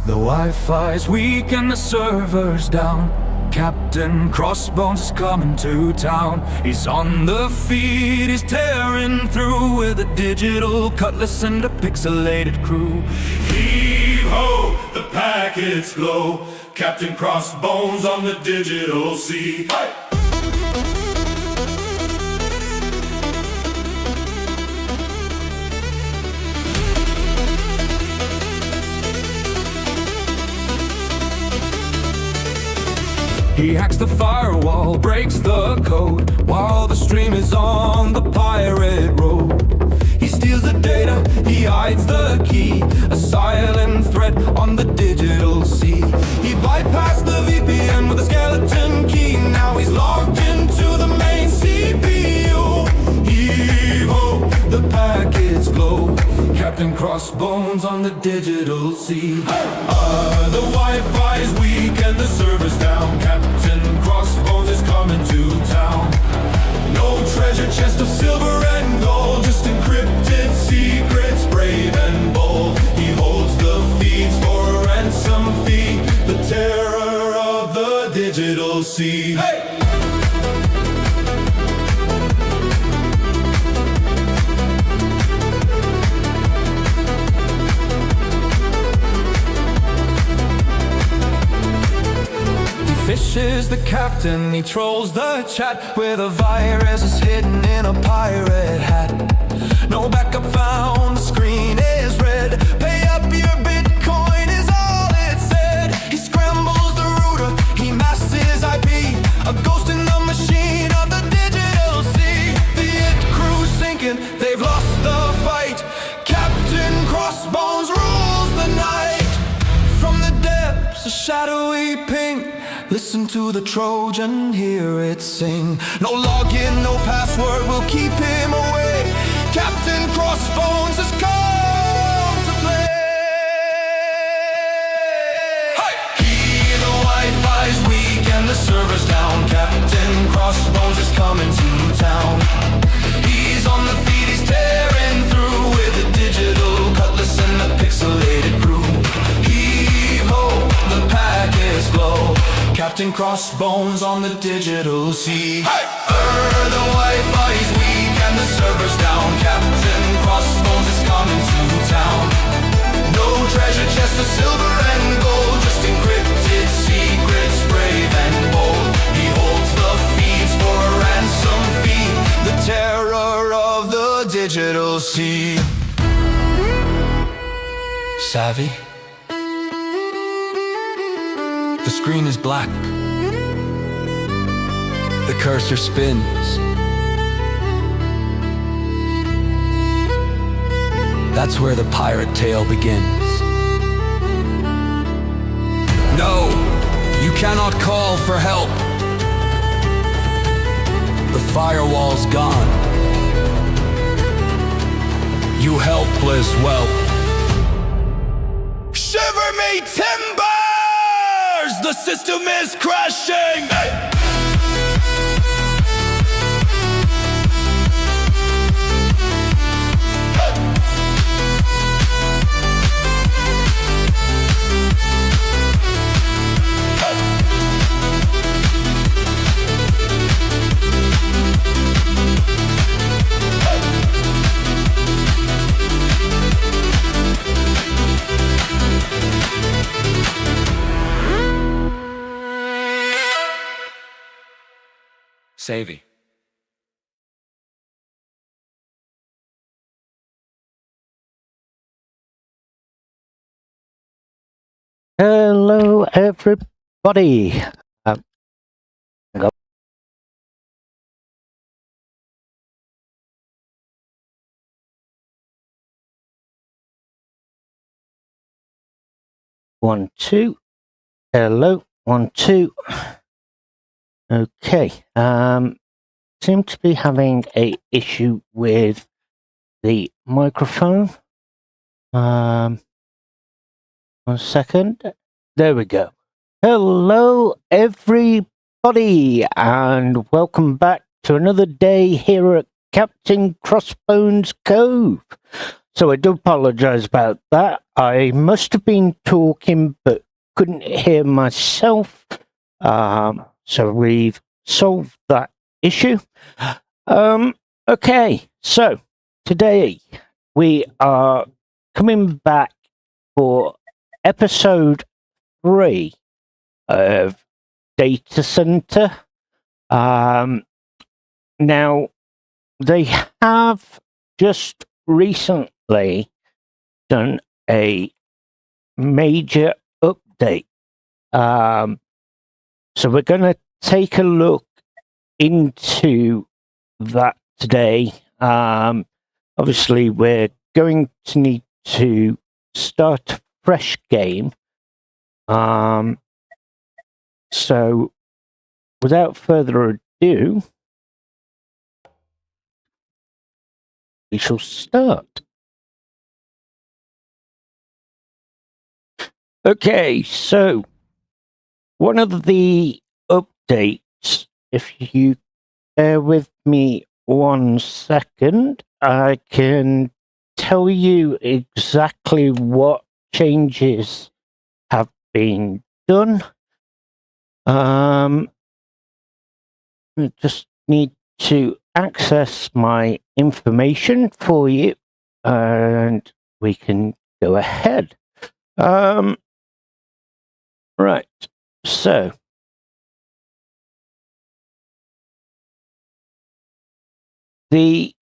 The Wi-Fi's weak and the server's down. Captain Crossbones is coming to town. He's on the feed, he's tearing through with a digital cutlass and a pixelated crew. Heave-ho, the packets glow. Captain Crossbones on the digital sea. Hey! He hacks the firewall, breaks the code, while the stream is on the pirate road. He steals the data, he hides the key, a silent threat on the digital sea. He bypassed the VPN with a skeleton key, now he's logged into the main CPU. Heave-ho, the packets glow. Captain Crossbones on the digital sea. The Wi-Fi is weak and the server's down. Captain Crossbones is coming to town. No treasure chest of silver and gold, just encrypted secrets, brave and bold. He holds the feeds for a ransom fee, the terror of the digital sea. Hey! Fishes the captain, he trolls the chat with a virus is hidden in a pirate hat. No backup found, the screen is red. Pay up your Bitcoin is all it said. He scrambles the router, he masks his IP, a ghost in the machine of the digital sea. The IT crew's sinking, they've lost the fight. Captain Crossbones rules the night. From the depths, a shadowy ping. Listen to the Trojan, hear it sing. No login, no password will keep him away. Captain Crossbones has come to play. Hey! The Wi-Fi's weak and the server's down. Captain Crossbones is coming to town. He's on the feed, he's tearing through with a digital cutlass and a pixelated crew. Heave-ho, the packets glow. Captain Crossbones on the digital sea. Hey! The Wi-Fi is weak and the server's down. Captain Crossbones is coming to town. No treasure chest of silver and gold, just encrypted secrets, brave and bold. He holds the feeds for a ransom fee, the terror of the digital sea. Savvy? The screen is black. The cursor spins. That's where the pirate tale begins. No, you cannot call for help. The firewall's gone. You helpless whelp. Shiver me timbers! The system is crashing! Hey! Savvy. Hello, everybody. Go. One, two. Hello, 1, 2. Okay. Seem to be having a issue with the microphone. 1 second. There we go. Hello, everybody, and welcome back to another day here at Captain Crossbones Cove. So I do apologize about that. I must have been talking but couldn't hear myself. So we've solved that issue. Okay, so today we are coming back for episode 3 of Data Center. Now, they have just recently done a major update. So we're going to take a look into that today. Obviously, we're going to need to start a fresh game. So without further ado, we shall start. Okay, so one of the updates, if you bear with me 1 second, I can tell you exactly what changes have been done. I just need to access my information for you and we can go ahead. Right, so the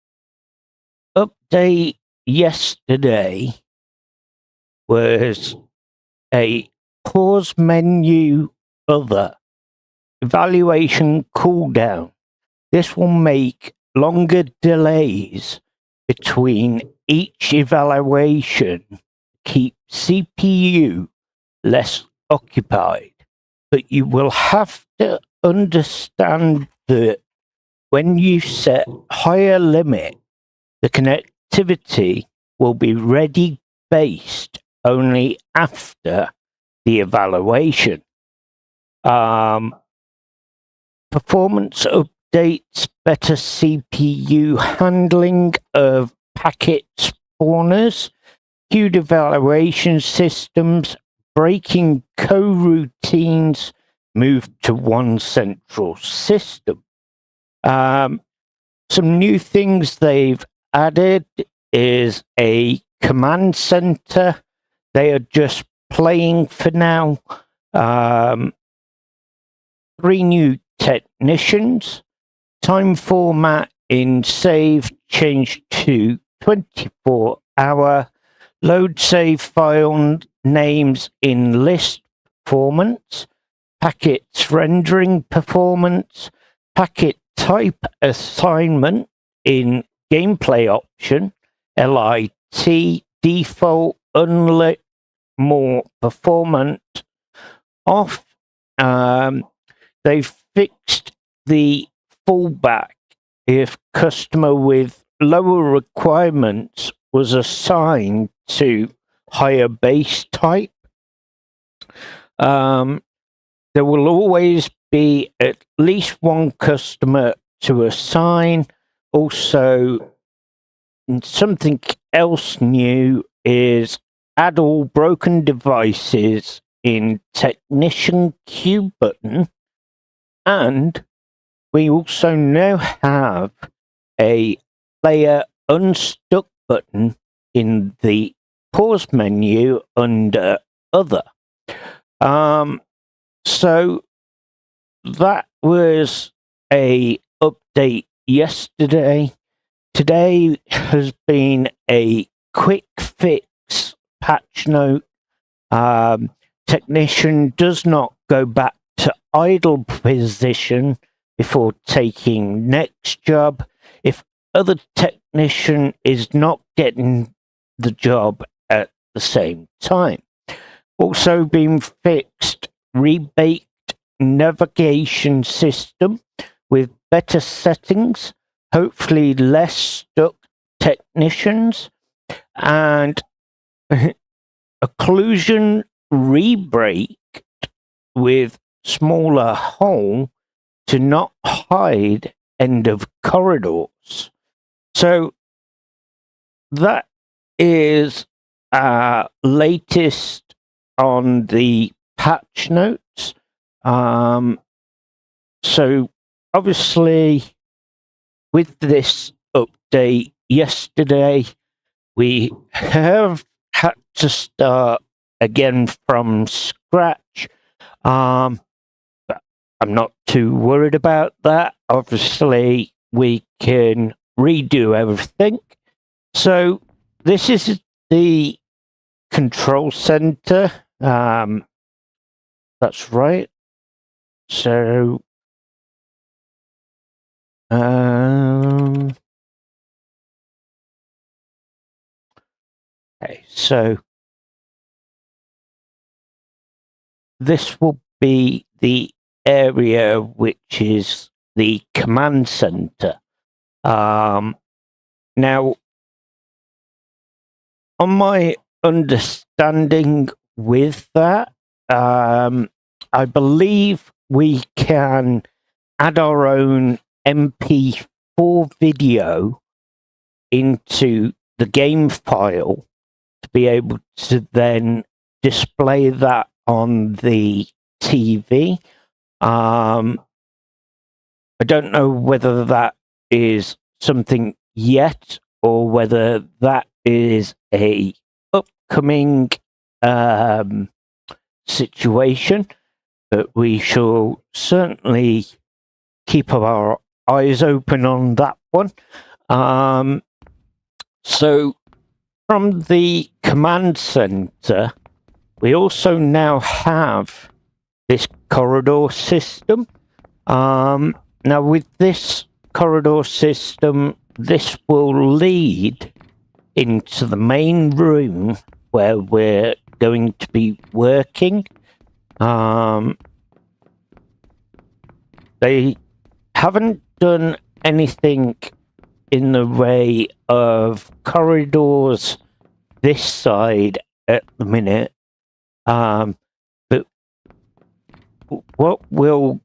update yesterday was a pause menu other evaluation cooldown. This will make longer delays between each evaluation, keep CPU less occupied, but you will have to understand that when you set higher limit, the connectivity will be ready based only after the evaluation. Performance updates, better CPU handling of packet spawners, queued evaluation systems, breaking coroutines, moved to one central system. Some new things they've added is a command center. They are just playing for now. 3 new technicians. Time format in save changed to 24-hour. Load save file names in list performance. Packets rendering performance. Packet type assignment in gameplay option. LIT default unlit more performant off. They fixed the fallback if customer with lower requirements was assigned to higher base type. There will always be at least one customer to assign. Also, something else new is add all broken devices in technician queue button. And we also now have a player unstuck button in the pause menu under other. So that was a update yesterday. Today has been a quick fix patch note. Technician does not go back to idle position before taking next job if other technician is not getting the job at the same time. Also been fixed rebaked navigation system with better settings, hopefully less stuck technicians, and occlusion rebreak with smaller hole to not hide end of corridors. So that is latest on the patch notes. So obviously with this update yesterday, we have had to start again from scratch. But I'm not too worried about that. Obviously, we can redo everything. So this is the control center. That's right. So okay, so this will be the area which is the command center. Now, on my understanding with that, I believe we can add our own MP4 video into the game file to be able to then display that on the TV. I don't know whether that is something yet or whether that is a upcoming situation, but we shall certainly keep our eyes open on that one. So from the command center, we also now have this corridor system. Now with this corridor system, this will lead into the main room where we're going to be working. They haven't done anything in the way of corridors this side at the minute. But what we'll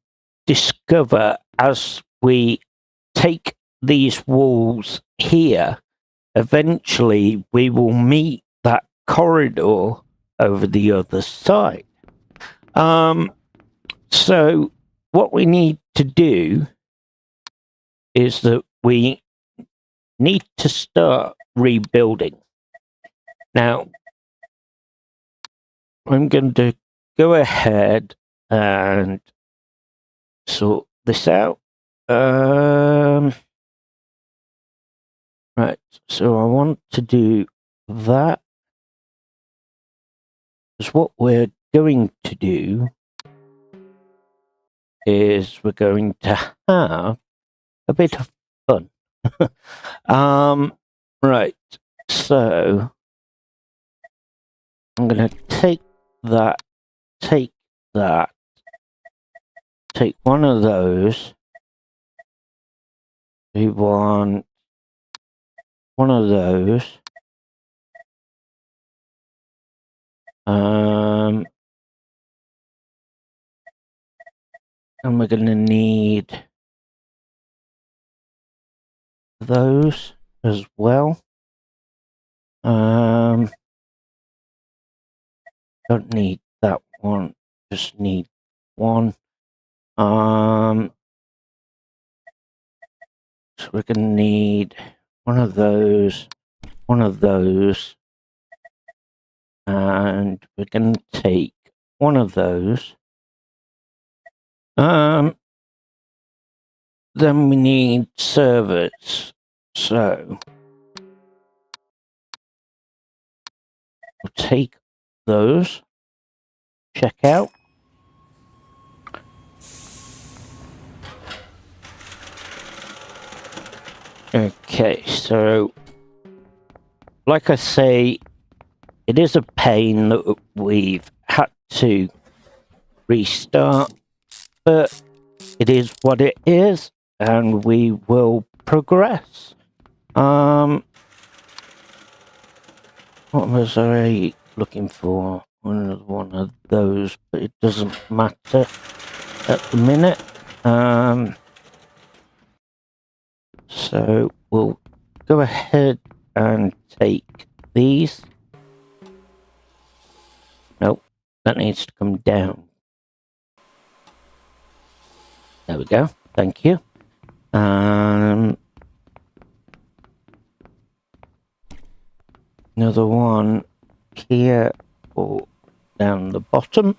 discover as we take these walls here, eventually we will meet that corridor over the other side. So what we need to do is that we need to start rebuilding. Now, I'm going to go ahead and sort this out. Right, so I want to do that. Because what we're going to do is we're going to have a bit of fun. Right, so I'm going to take one of those. We want one of those. And we're going to need those as well. Don't need that one, just need one. So we're going to need one of those, and we're going to take one of those. Then we need servers, so we'll take those, check out. Okay, so like I say, it is a pain that we've had to restart, but it is what it is, and we will progress. What was I looking for? One of those, but it doesn't matter at the minute. So we'll go ahead and take these. Nope, that needs to come down. There we go. Thank you. Another one here or down the bottom.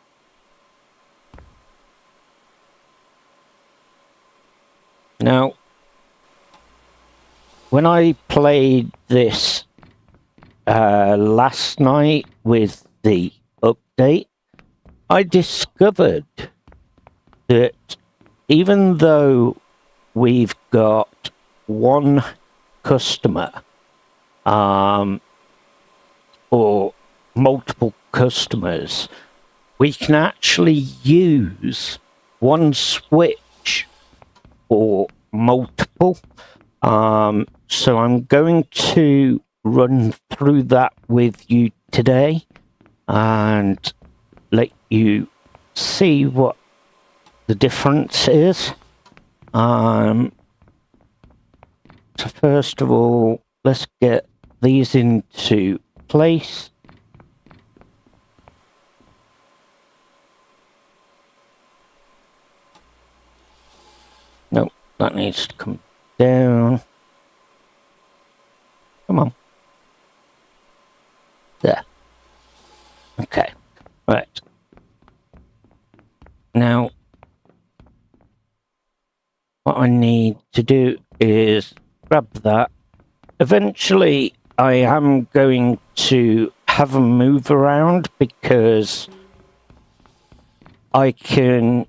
Now, when I played this last night with the update, I discovered that even though we've got one customer, or multiple customers, we can actually use one switch or multiple. So I'm going to run through that with you today and let you see what the difference is. So first of all, let's get these into place. Nope, that needs to come down. Come on. There. Okay. Right. Now, what I need to do is grab that. Eventually, I am going to have a move around because I can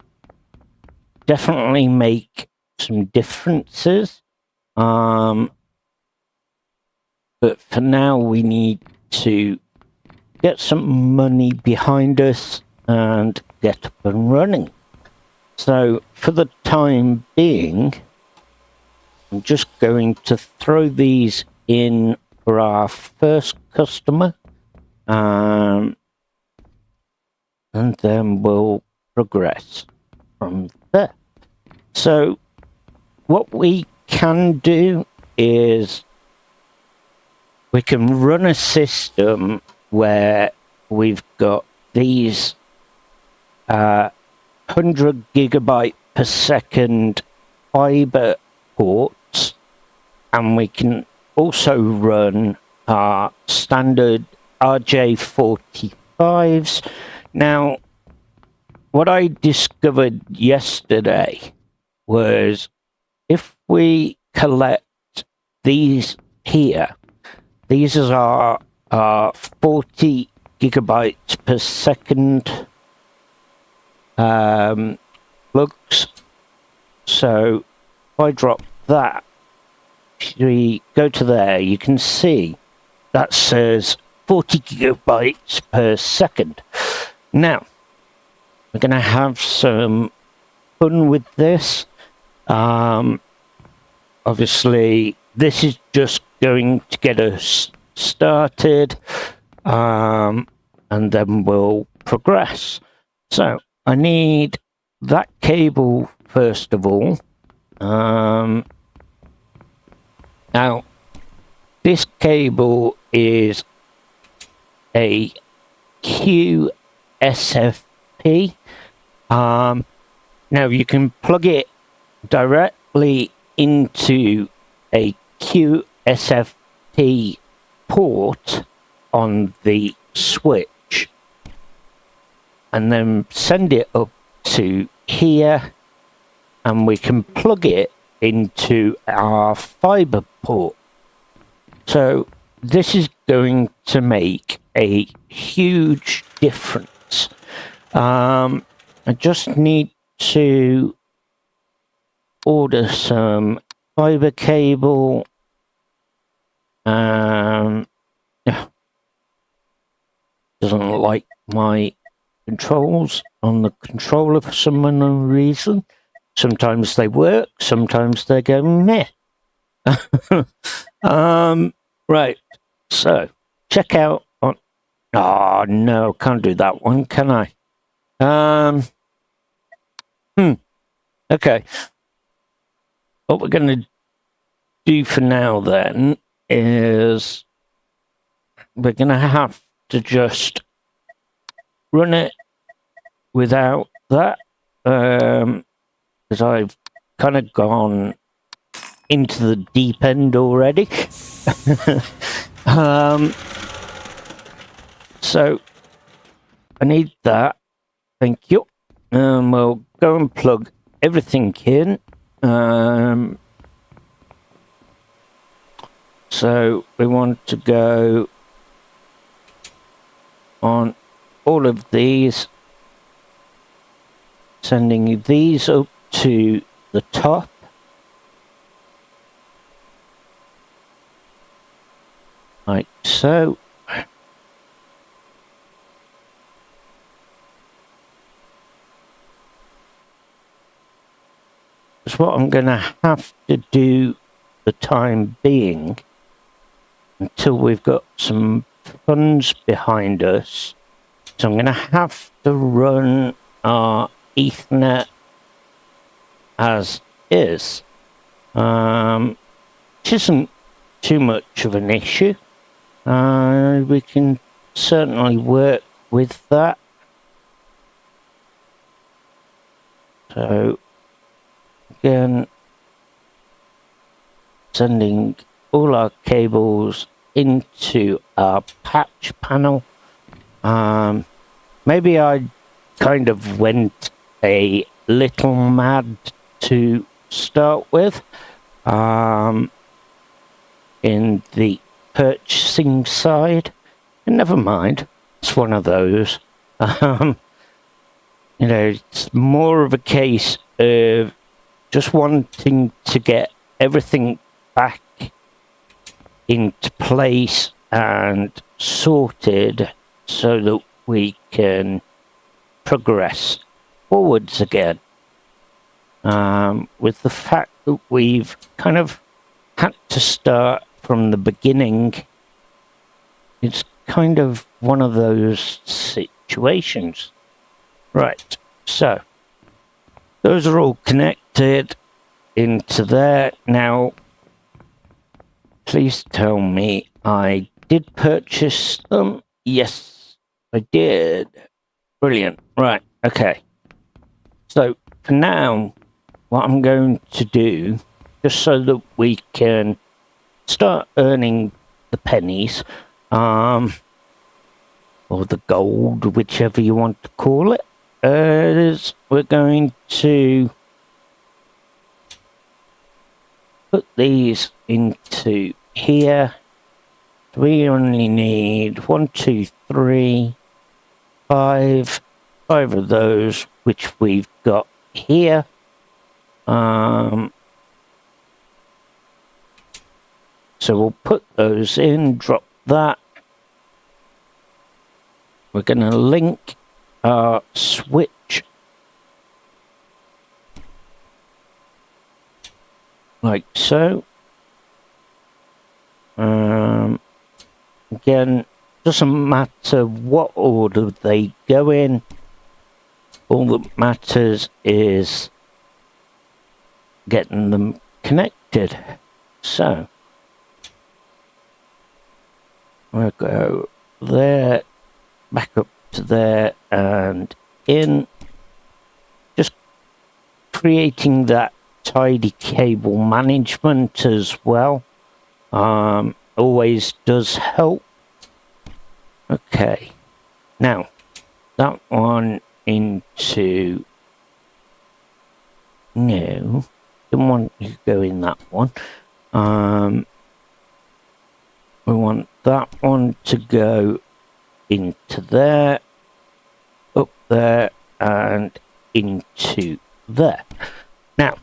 definitely make some differences. But for now, we need to get some money behind us and get up and running. So for the time being, I'm just going to throw these in for our first customer, and then we'll progress from there. So what we can do is we can run a system where we've got these 100 gigabyte per second fiber ports, and we can also run our standard RJ45s. Now, what I discovered yesterday was if we collect these here, these are our 40 gigabytes per second plugs. So if I drop that, if we go to there, you can see that says 40 gigabytes per second. Now, we're going to have some fun with this. Obviously, this is just going to get us started, and then we'll progress. So, I need that cable first of all. Now, this cable is a QSFP. Now, you can plug it directly into a QSFP port on the switch and then send it up to here, and we can plug it into our fiber port. So this is going to make a huge difference. I just need to order some fiber cable. Doesn't like my controls on the controller for some unknown reason. Sometimes they work, sometimes they go meh. Right, so check out on. Oh no, can't do that one, can I? Okay. What we're going to do for now then is we're going to have to just run it without that, because I've kind of gone into the deep end already. So I need that. Thank you. We'll go and plug everything in. So we want to go on all of these, sending these up to the top. Like so. That's what I'm going to have to do the time being until we've got some funds behind us. So I'm going to have to run our Ethernet as is, which isn't too much of an issue. We can certainly work with that. So again, sending all our cables into our patch panel. Maybe I kind of went a little mad to start with in the purchasing side, and never mind, it's one of those. You know, it's more of a case of just wanting to get everything back into place and sorted so that we can progress forwards again. With the fact that we've kind of had to start from the beginning, it's kind of one of those situations. Right, so those are all connected into there. Now, please tell me I did purchase them. Yes, I did. Brilliant. Right, okay. So for now, what I'm going to do, just so that we can start earning the pennies, or the gold, whichever you want to call it, is we're going to put these into here. We only need 1, 2, 3, 5 of those, which we've got here. So we'll put those in, drop that. We're going to link our switch like so. Again, doesn't matter what order they go in. All that matters is getting them connected. So we'll go there, back up to there, and in, just creating that tidy cable management as well. Always does help. Okay, now that one into, no, don't want you to go in that one. We want that one to go into there, up there, and into there. Now,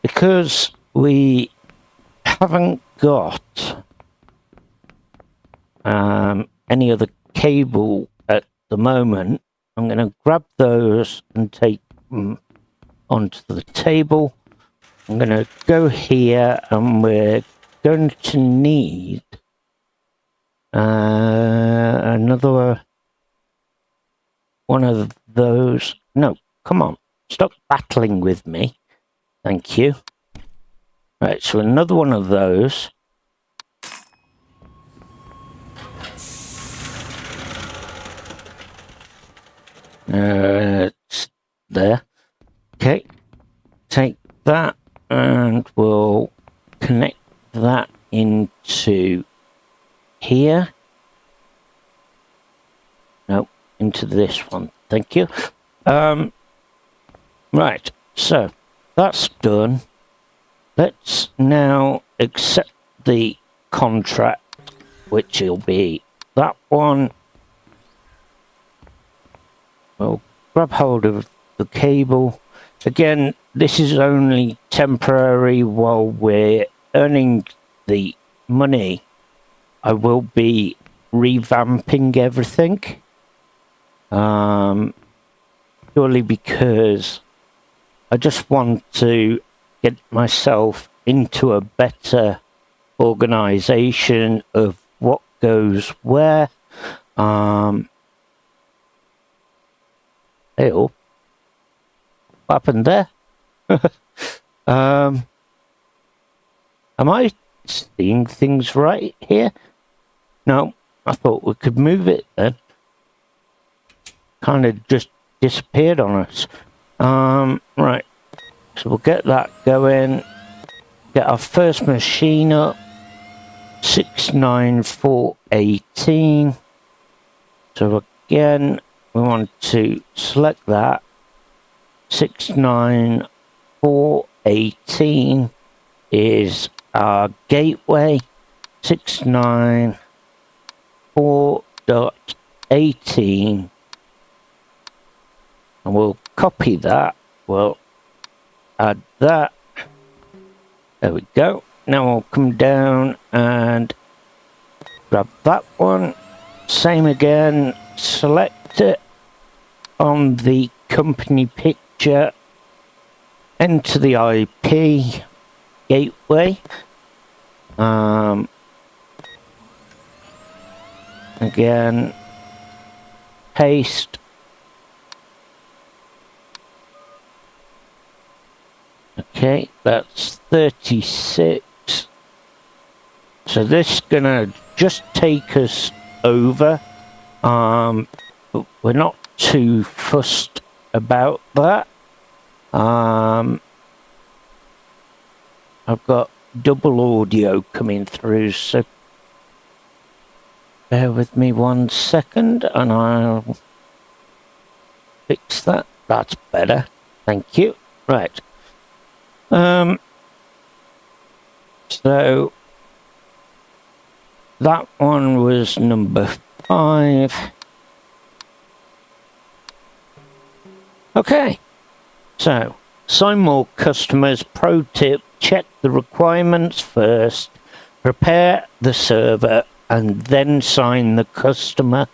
because we haven't got any other cable at the moment, I'm going to grab those and take them onto the table. I'm going to go here, and we're going to need another one of those. No, come on, stop battling with me. Thank you. Right, so another one of those. It's there. Okay, take that and we'll connect that into here. No, into this one. Thank you. Right, so that's done. Let's now accept the contract, which will be that one. We'll grab hold of the cable. Again, this is only temporary while we're earning the money. I will be revamping everything. Purely because I just want to get myself into a better organization of what goes where. Hey, what happened there? Am I seeing things right here? No, I thought we could move it then. Kind of just disappeared on us. Right, so we'll get that going. Get our first machine up. 69418. So again, we want to select that. 69418 is our gateway. 694.18. And we'll copy that. We'll add that. There we go. Now we'll come down and grab that one. Same again. Select it on the company picture. Enter the IP gateway. Again, paste. Okay, that's 36. So this is gonna just take us over. But we're not too fussed about that. I've got double audio coming through, so bear with me 1 second and I'll fix that. That's better. Thank you. Right. So that one was number 5. Okay, so sign more customers. Pro tip, check the requirements first, prepare the server, and then sign the customer.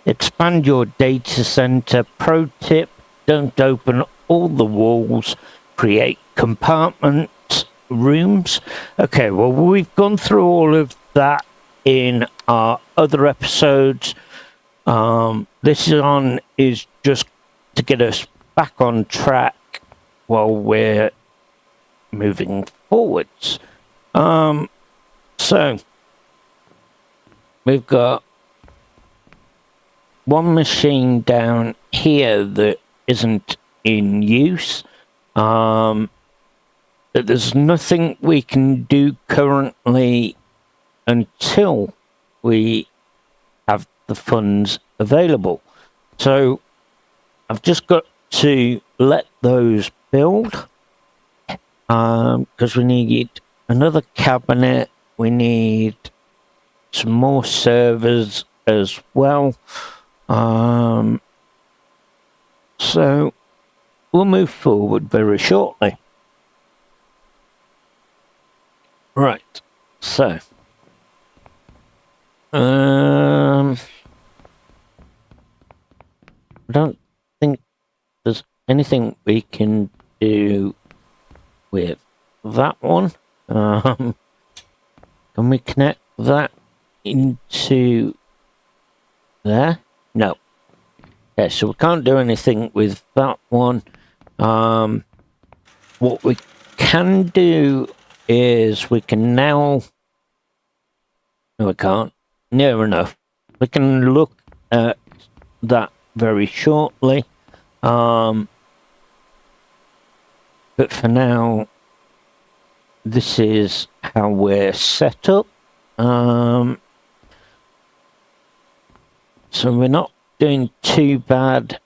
Expand your data center. Pro tip, don't open all the walls. Create compartments, rooms. Okay, well, we've gone through all of that in our other episodes. This is just to get us back on track while we're moving forwards. So we've got one machine down here that isn't in use. There's nothing we can do currently until we have the funds available. So I've just got to let those build, because we need another cabinet, we need some more servers as well. So we'll move forward very shortly. Right, so I don't think there's anything we can do with that one. Can we connect that into there? No. Okay, so we can't do anything with that one. What we can do is we can now... No, we can't. Near enough. We can look at that very shortly. But for now, this is how we're set up. So we're not doing too bad.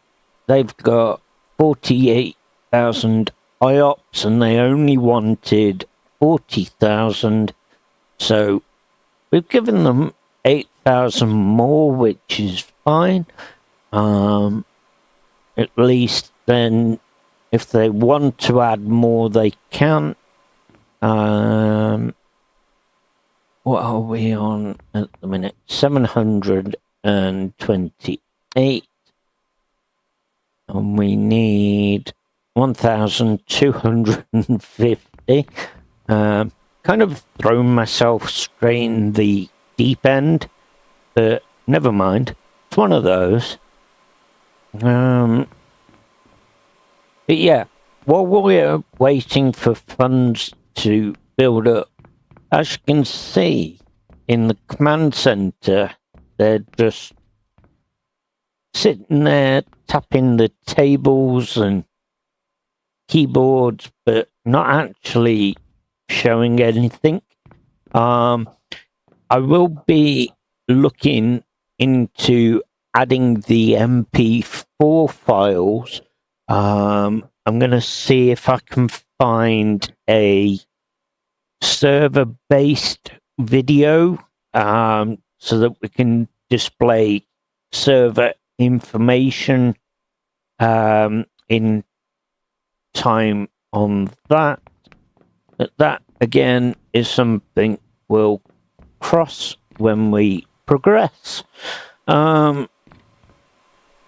They've got 48,000 IOPS and they only wanted 40,000. So we've given them 8,000 more, which is fine. At least then, if they want to add more, they can. What are we on at the minute? 728. And we need 1,250. Kind of thrown myself straight in the deep end, but never mind. It's one of those. But yeah, while we're waiting for funds to build up, as you can see in the command center, they're just sitting there tapping the tables and keyboards, but not actually showing anything. I will be looking into adding the MP4 files. I'm going to see if I can find a server-based video so that we can display server information in time on that. But that again is something we'll cross when we progress.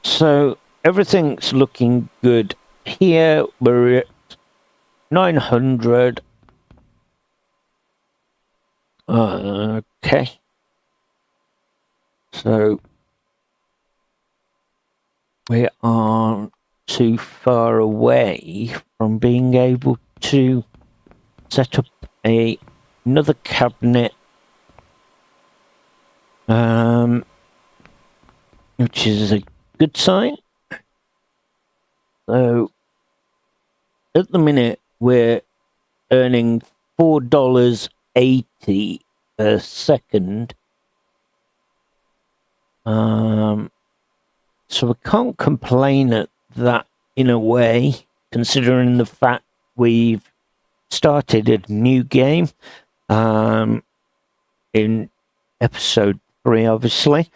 So everything's looking good here. We're at 900. Okay. So we aren't too far away from being able to set up another cabinet, which is a good sign. So at the minute we're earning $4.80 a second. So we can't complain at that in a way, considering the fact we've started a new game in episode 3, obviously.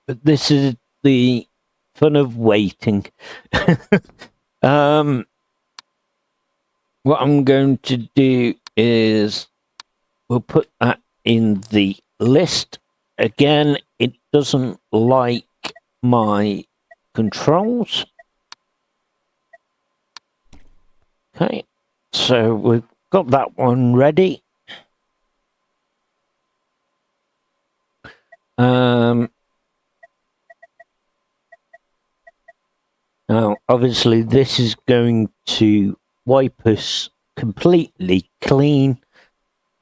But this is the fun of waiting. What I'm going to do is we'll put that in the list. Again, it doesn't like my controls. Okay, so we've got that one ready. Now, obviously, this is going to wipe us completely clean.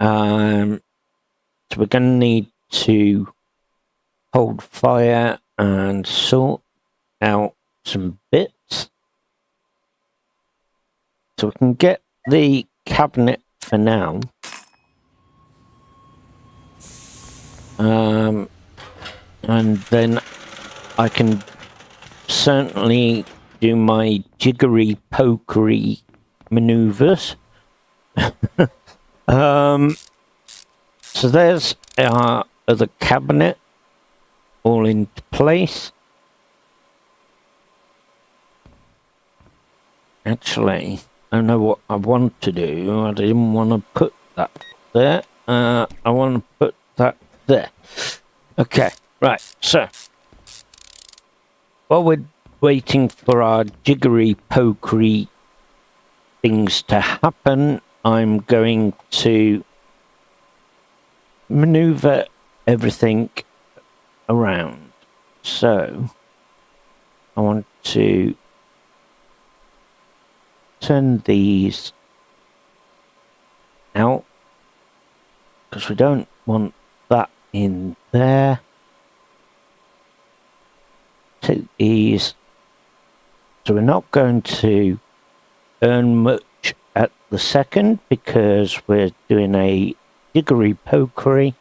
So we're going to need to hold fire and sort out some bits. So we can get the cabinet for now. And then I can certainly do my jiggery pokery maneuvers. So there's our other cabinet all into place. Actually, I know what I want to do. I didn't want to put that there. I want to put that there. Okay, right. So while we're waiting for our jiggery pokery things to happen, I'm going to maneuver everything around. So I want to turn these out because we don't want that in there. take these. So we're not going to earn much at the second because we're doing a diggery pokery.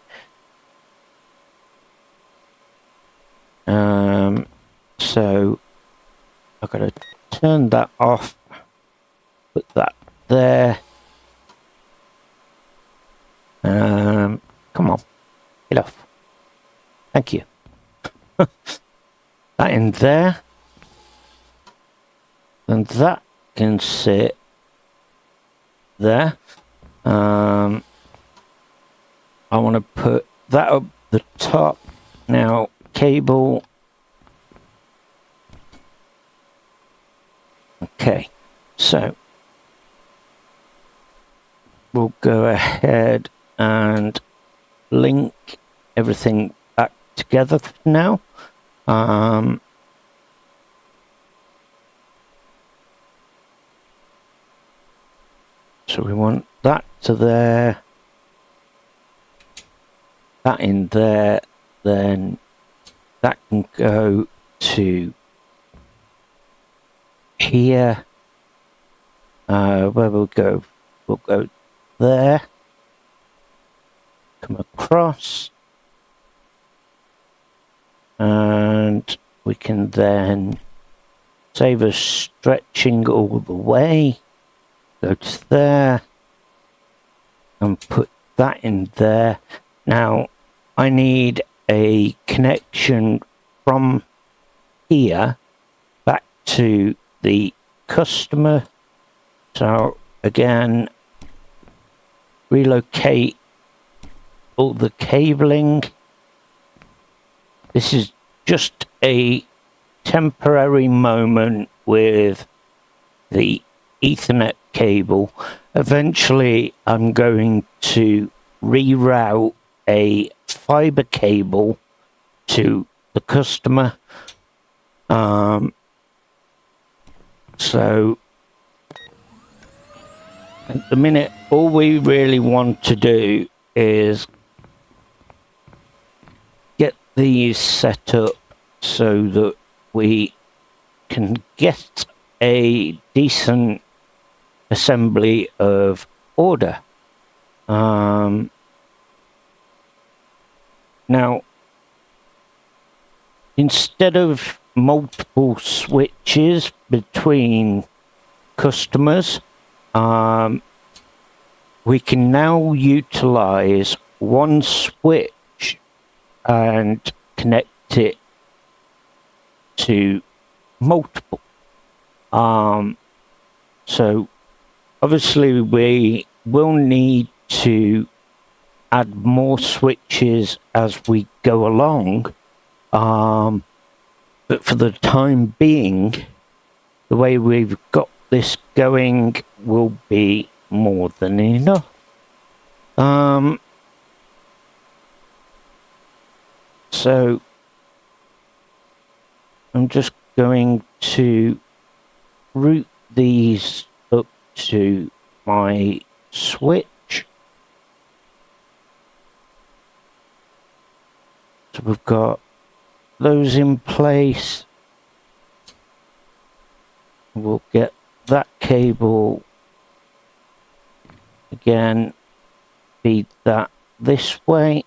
So I've got to turn that off, put that there. Come on, get off. Thank you. That in there. And that can sit there. I want to put that up the top. Now, cable. Okay, so we'll go ahead and link everything back together for now. So we want that to there, that in there, then that can go to here. Where we'll go there, come across, and we can then save us stretching all the way. Go to there and put that in there. Now I need a connection from here back to the customer. So again, relocate all the cabling. This is just a temporary moment with the Ethernet cable. Eventually I'm going to reroute a fiber cable to the customer. So at the minute all we really want to do is get these set up so that we can get a decent assembly of order. Now, instead of multiple switches between customers, we can now utilize one switch and connect it to multiple. So obviously we will need to add more switches as we go along, but for the time being, the way we've got this going will be more than enough. So I'm just going to route these up to my switch. So we've got those in place. We'll get that cable again, feed that this way.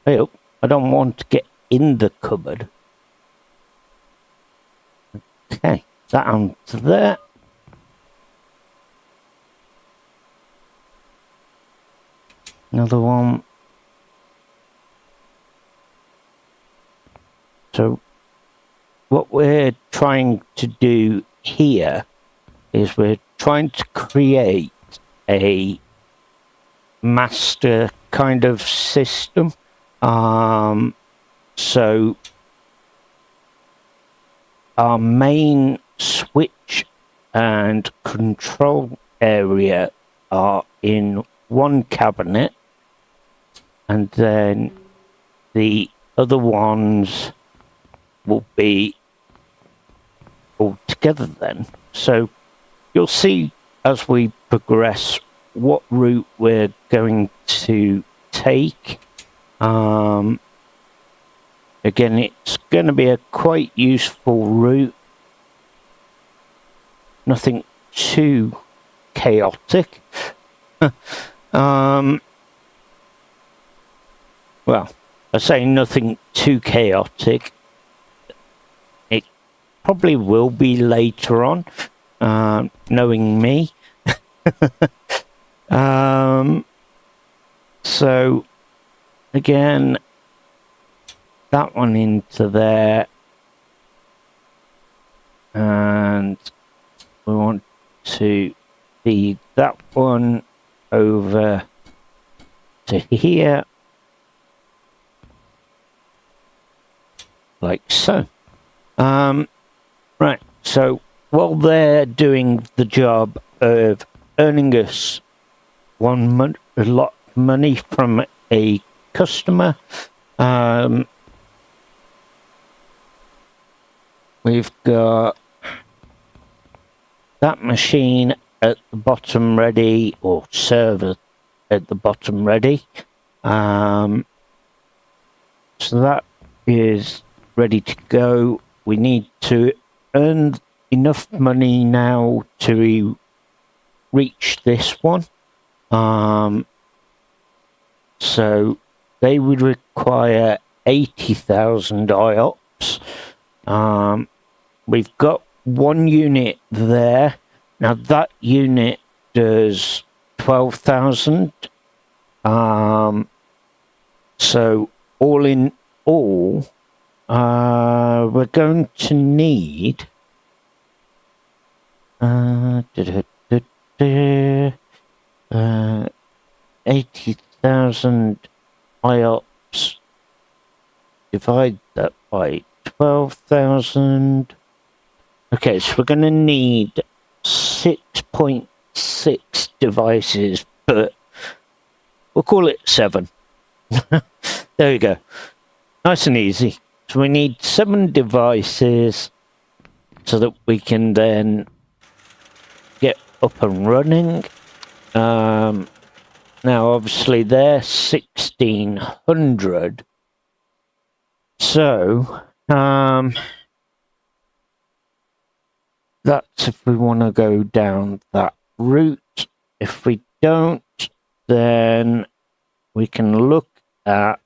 Oh, I don't want to get in the cupboard. Okay, that onto there. Another one. So what we're trying to do here is we're trying to create a master kind of system. So our main switch and control area are in one cabinet, and then the other ones will be all together then. So you'll see as we progress what route we're going to take. Again, it's going to be a quite useful route. Nothing too chaotic. Well, I say nothing too chaotic. It probably will be later on, knowing me. So again, that one into there, and we want to feed that one over to here, like so. Right, so while they're doing the job of earning us a lot of money from a customer, we've got that machine at the bottom ready, or server at the bottom ready. So that is ready to go. We need to earn enough money now to reach this one. So they would require 80,000 IOPS. We've got one unit there. Now that unit does 12,000. So all in all, we're going to need 80,000 IOPS. Divide that by 12,000. Okay, so we're going to need 6.6 devices, but we'll call it 7. There we go. Nice and easy. So we need 7 devices so that we can then get up and running. Now, obviously, they're 1,600. So, that's if we want to go down that route. If we don't, then we can look at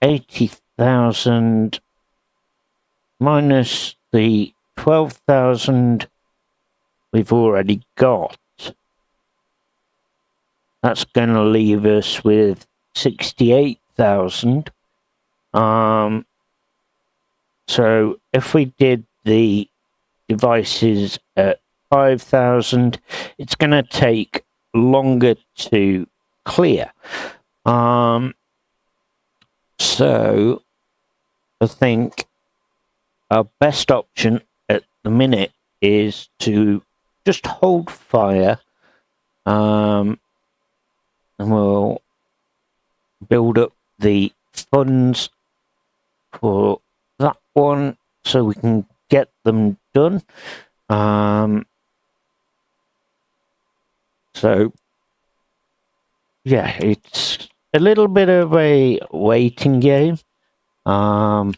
80,000 minus the 12,000 we've already got. That's going to leave us with 68,000. So if we did the devices at 5,000, it's going to take longer to clear. So I think our best option at the minute is to just hold fire, and we'll build up the funds for that one so we can get them done. So yeah, it's a little bit of a waiting game, but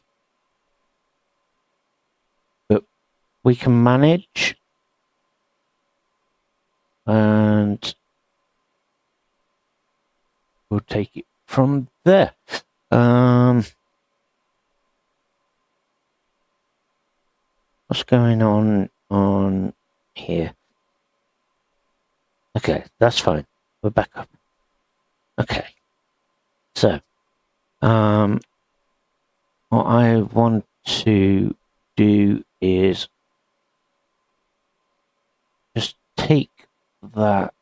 we can manage, and we'll take it from there. What's going on here? Okay, that's fine. We're back up. Okay. So, what I want to do is just take that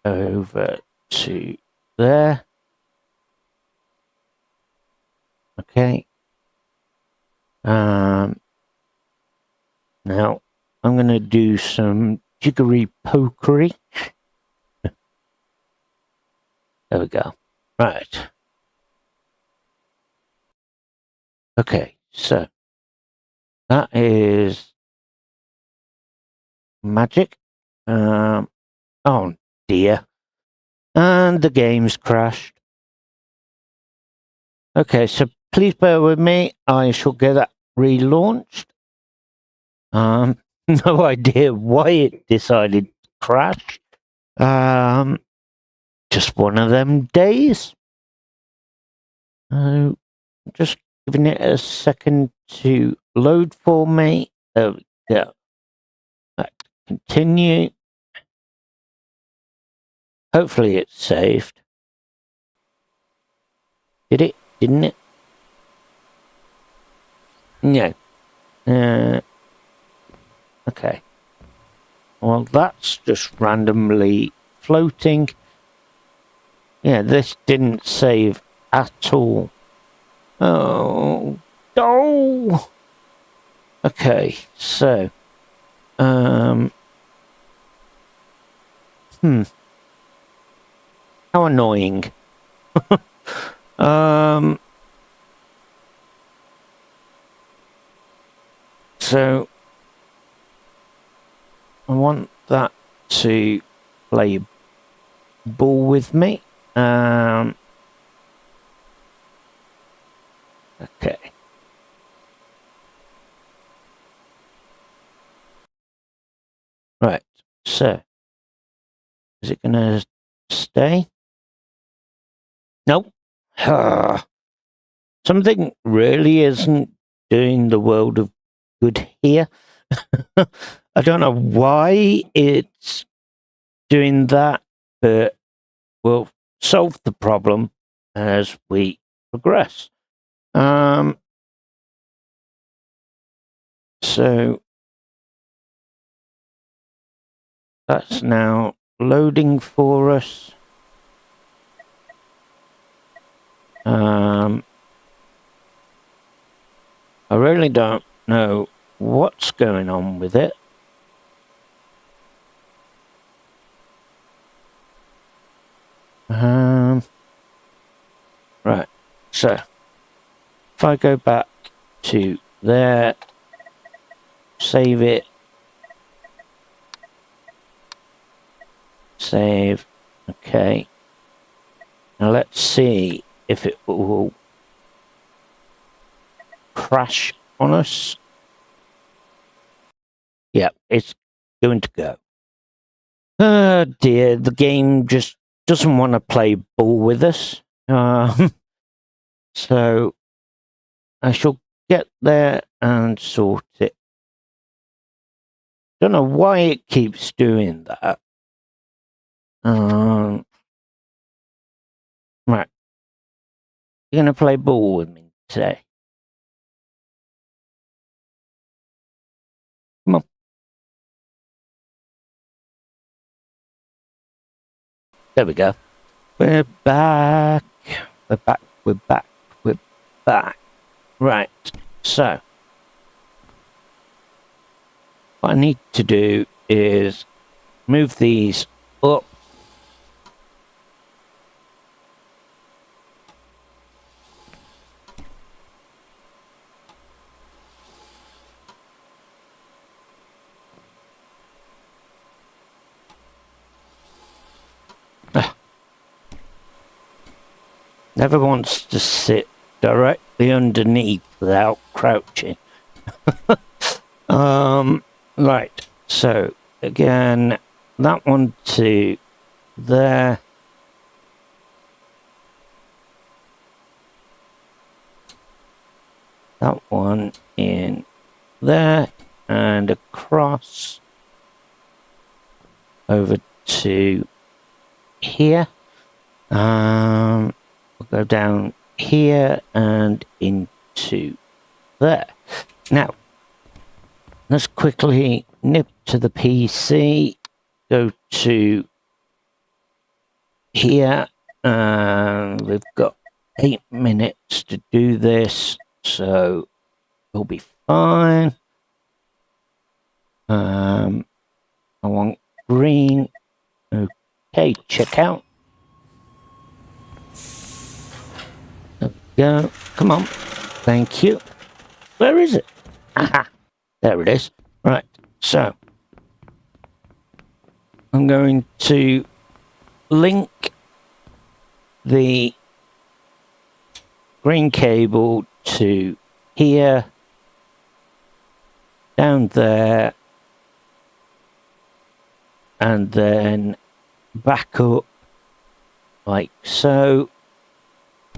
over to there. Okay. Now I'm going to do some jiggery pokery. There we go. Right. Okay, so that is magic. Oh dear. And the game's crashed. Okay, so please bear with me. I shall get that relaunched. No idea why it decided to crash. Just one of them days. Just giving it a second to load for me. There we go. Right, continue. Hopefully it's saved. Did it? Didn't it? No. Okay. Well, that's just randomly floating. Yeah, this didn't save at all. Oh. Oh! Okay, so. How annoying. So I want that to play ball with me. Okay. Right. So is it gonna stay? Nope. Something really isn't doing the world of good here. I don't know why it's doing that, but we'll solve the problem as we progress. So that's now loading for us. I really don't know what's going on with it. Right, so if I go back to there, save it, save, okay. Now let's see if it will crash on us. Yeah, it's going to go. Oh dear, the game just doesn't want to play ball with us. So I shall get there and sort it. Don't know why it keeps doing that. Right. You're gonna play ball with me today. Come on. There we go. We're back. We're back. We're back. We're back. Right. So what I need to do is move these up. Never wants to sit directly underneath without crouching. Right. So again, that one to there. That one in there and across over to here. We'll go down here and into there. Now, let's quickly nip to the PC, go to here, and we've got 8 minutes to do this, so we'll be fine. I want green. Okay, check out. There we go. Come on. Thank you. Where is it? Aha. There it is. Right. So I'm going to link the green cable to here, down there, and then back up like so.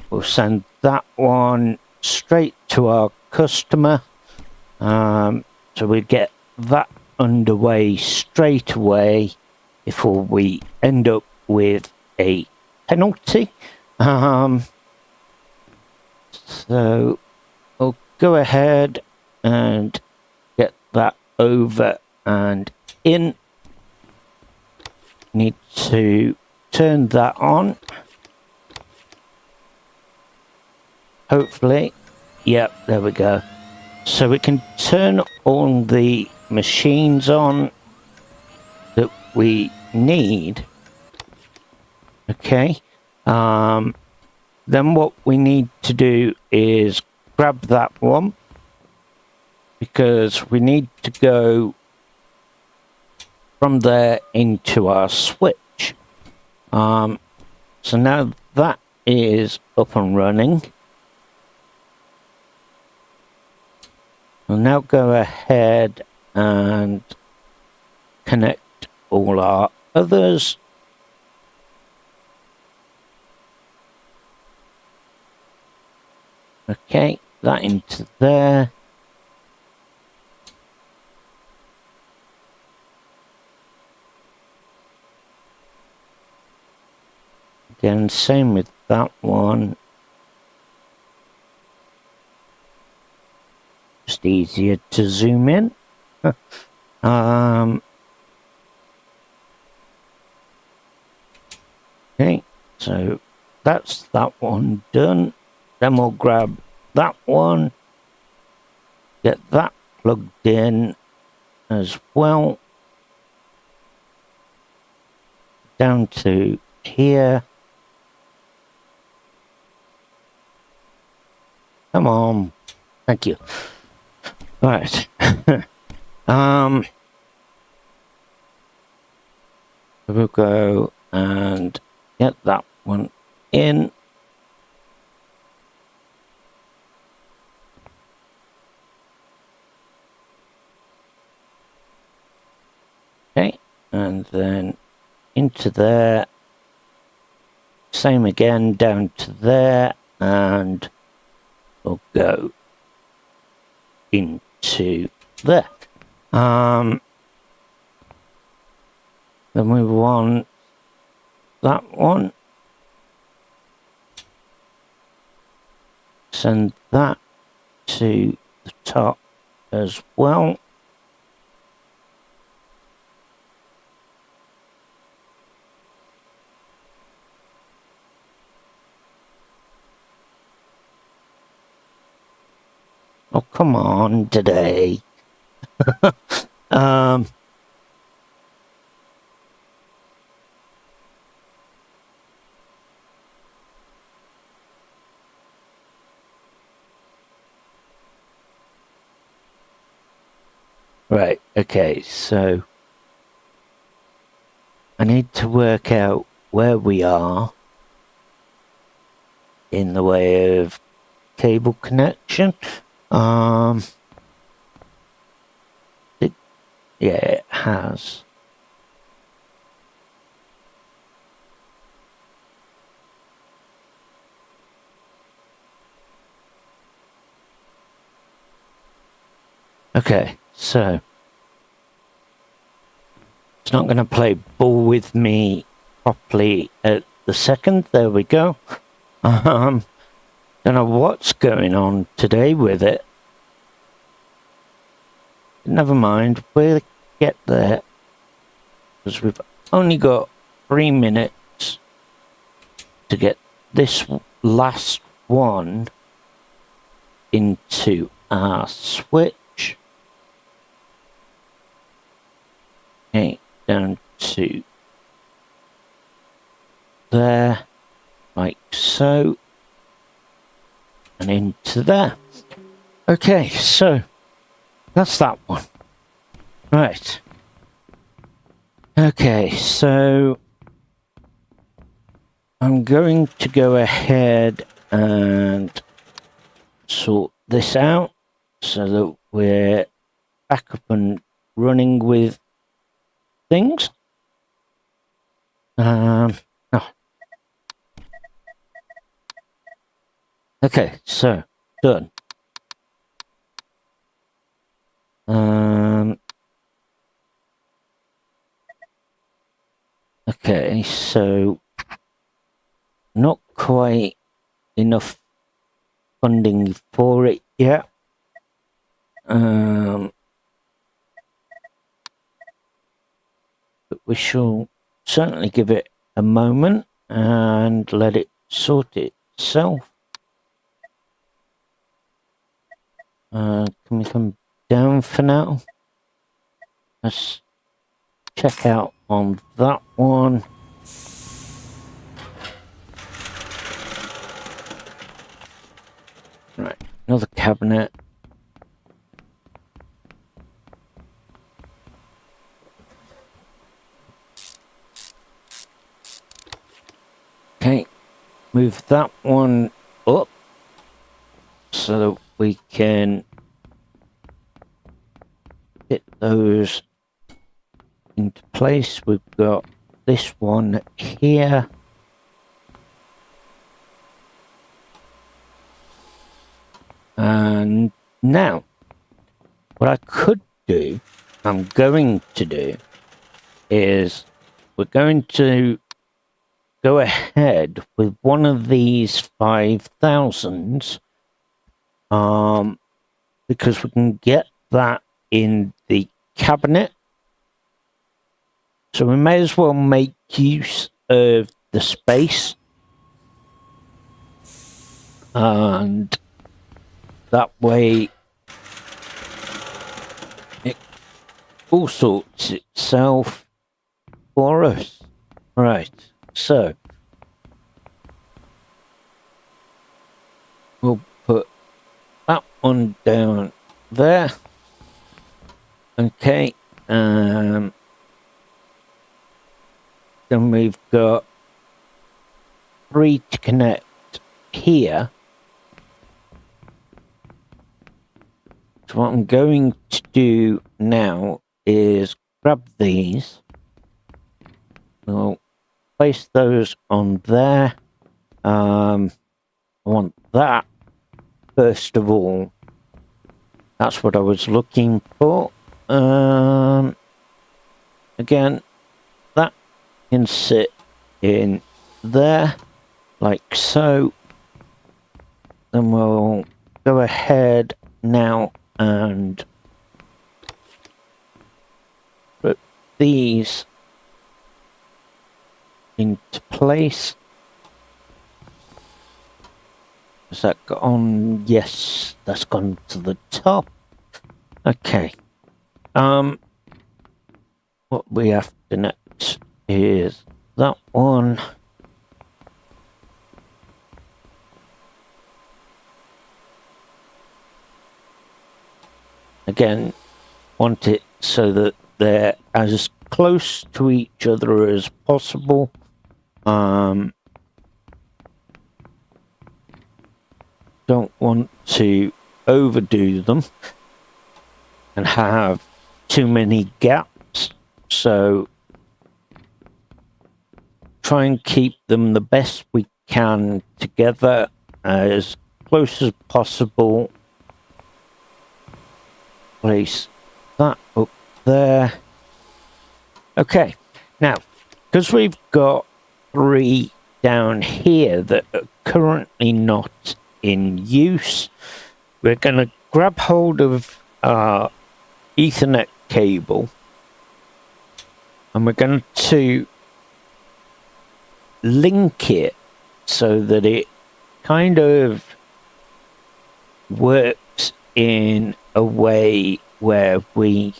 We'll send that one straight to our customer. So we get that underway straight away before we end up with a penalty. So we'll go ahead and get that over and in. Need to turn that on. Hopefully. Yep, there we go. So we can turn all the machines on that we need. Okay. Then what we need to do is grab that one, because we need to go from there into our switch. So now that is up and running. We'll now go ahead and connect all our others. Okay, that into there. Again, same with that one. Just easier to zoom in. Okay, so that's that one done. Then we'll grab that one, get that plugged in as well, down to here. Come on, thank you. Right. We'll go and get that one in. Okay, and then into there. Same again, down to there, and we'll go into there. Then we want that one. Send that to the top as well. Oh, come on today. Right, okay, so I need to work out where we are in the way of cable connection. Yeah, it has. Okay, so it's not going to play ball with me properly at the second. There we go. Don't know what's going on today with it. Never mind, we'll get there, because we've only got 3 minutes to get this last one into our switch. Okay, down to there, like so, and into there. Okay, so that's that one. Right. Okay, so I'm going to go ahead and sort this out so that we're back up and running with things. Oh. Okay, so done. Okay, so not quite enough funding for it yet. But we shall certainly give it a moment and let it sort itself. Can we come down for now? Let's check out on that one. Right, another cabinet. Okay, move that one up so that we can fit those into place. We've got this one here. And now, what I could do, I'm going to do, is we're going to go ahead with one of these 5,000s, because we can get that in the cabinet. So we may as well make use of the space, and that way it all sorts itself for us. Right, so we'll put that one down there. Okay, then we've got 3 to connect here. So what I'm going to do now is grab these. We'll place those on there. I want that first of all. That's what I was looking for. Again, that can sit in there like so. Then we'll go ahead now and put these into place. Has that gone? Yes, that's gone to the top. Okay. What we have to next is that one. Again, want it so that they're as close to each other as possible. Don't want to overdo them and have too many gaps, so try and keep them the best we can together, as close as possible. Place that up there. Okay, now because we've got 3 down here that are currently not in use, we're going to grab hold of our Ethernet cable and we're going to link it so that it kind of works in a way where we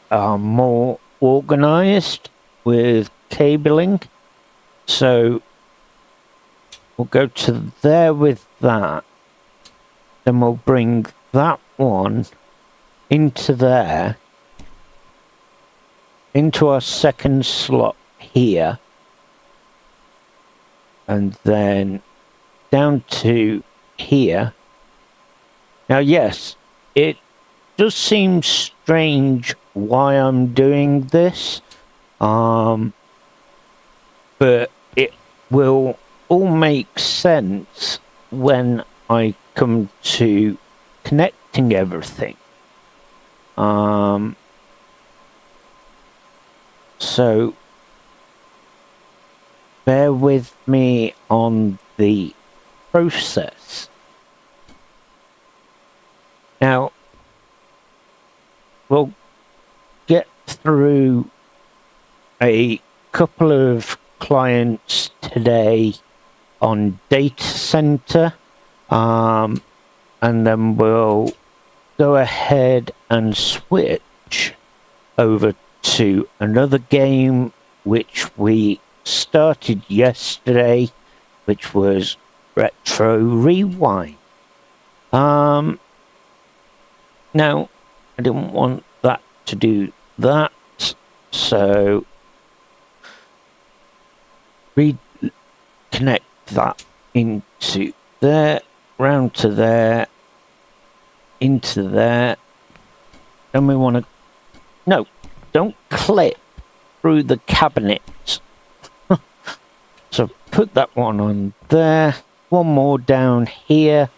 are more organized with cabling. So we'll go to there with that, then we'll bring that one into there, into our second slot here, and then down to here, Now, yes, it does seem strange why I'm doing this, but it will all make sense when I come to connecting everything. So bear with me on the process. Now, we'll get through a couple of clients today on data center, and then we'll go ahead and switch over to another game which we started yesterday, which was Retro Rewind. Now, I didn't want that to do that, so reconnect that into there, round to there, into there. Then we want to, no, don't clip through the cabinet. So put that one on there, one more down here.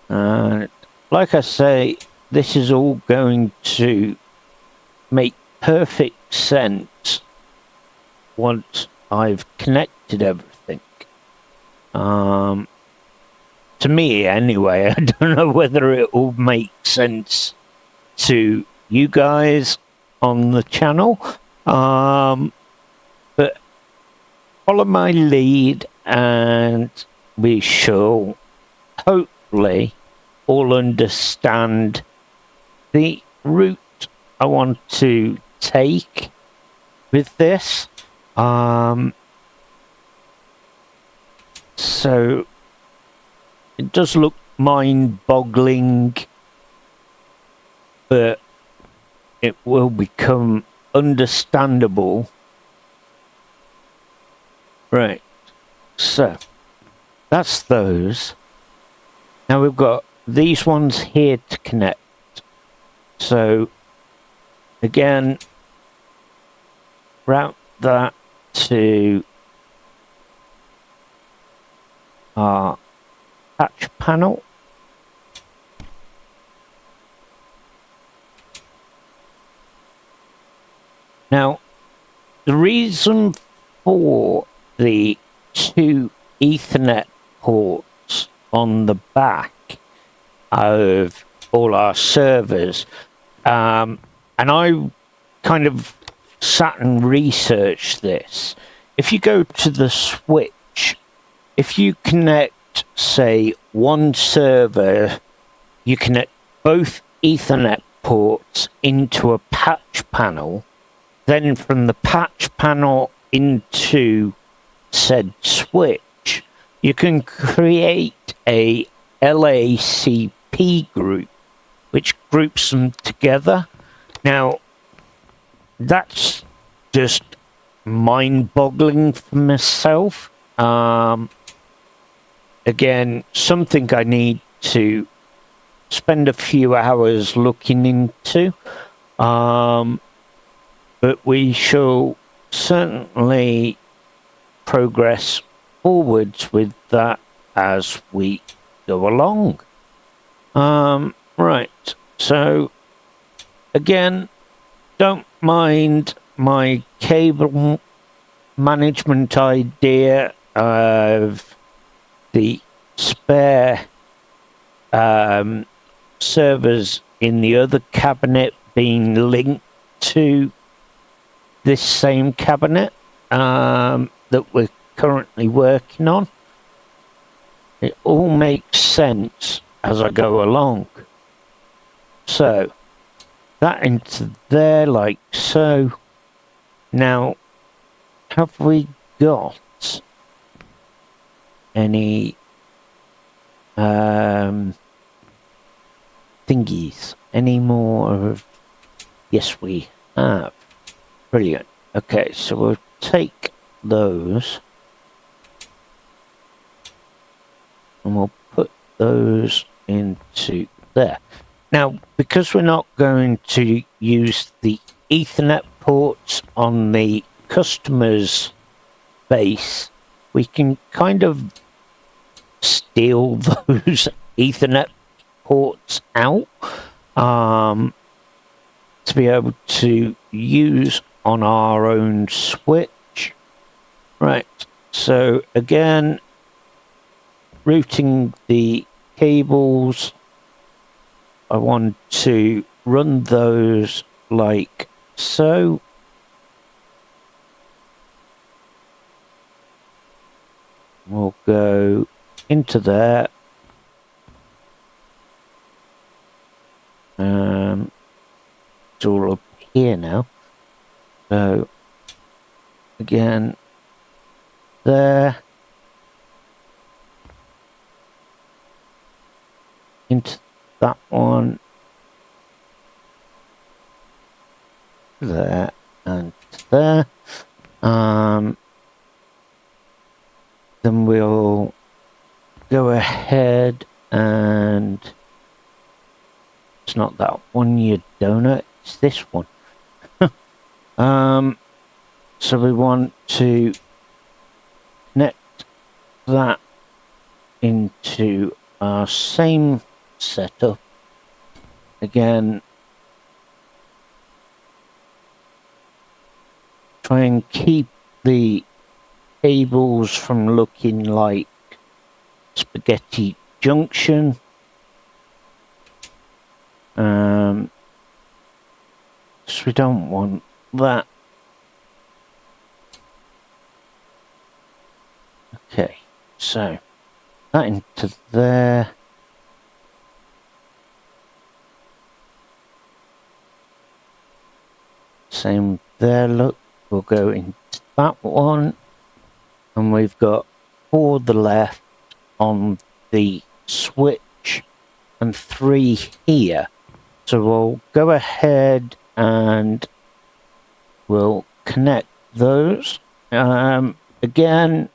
And like I say, this is all going to make perfect sense once I've connected everything. To me, anyway. I don't know whether it will make sense to you guys on the channel, but follow my lead and we shall hopefully all understand the route I want to take with this. So it does look mind-boggling, but it will become understandable. Right, so that's those. Now we've got these ones here to connect. So again, route that to our patch panel. Now, the reason for the 2 Ethernet ports on the back of all our servers, and I kind of sat and researched this. If you go to the switch, if you connect, say, one server, you connect both Ethernet ports into a patch panel, then from the patch panel into said switch, you can create a LACP group, which groups them together. Now, that's just mind-boggling for myself. Again, something I need to spend a few hours looking into. But we shall certainly progress forwards with that as we go along. Right, so again, don't mind my cable management idea of the spare servers in the other cabinet being linked to this same cabinet that we're currently working on. It all makes sense as I go along. So that into there like so. Now, have we got any thingies? Any more of... Yes, we have. Brilliant. Okay, so we'll take those and we'll put those into there. Now, because we're not going to use the Ethernet ports on the customer's base, we can kind of steal those Ethernet ports out to be able to use on our own switch. Right, so again, routing the cables, I want to run those like so. We'll go into there. It's all up here now. So again, there. Into that one. There and there. Then we'll go ahead and it's not that one, you donut, it's this one. So we want to connect that into our same setup. Again, try and keep the cables from looking like spaghetti junction. So we don't want that. Okay, so that into there. Same there, look, we'll go into that one. And we've got 4 to the left on the switch and 3 here. So we'll go ahead and we'll connect those. Again,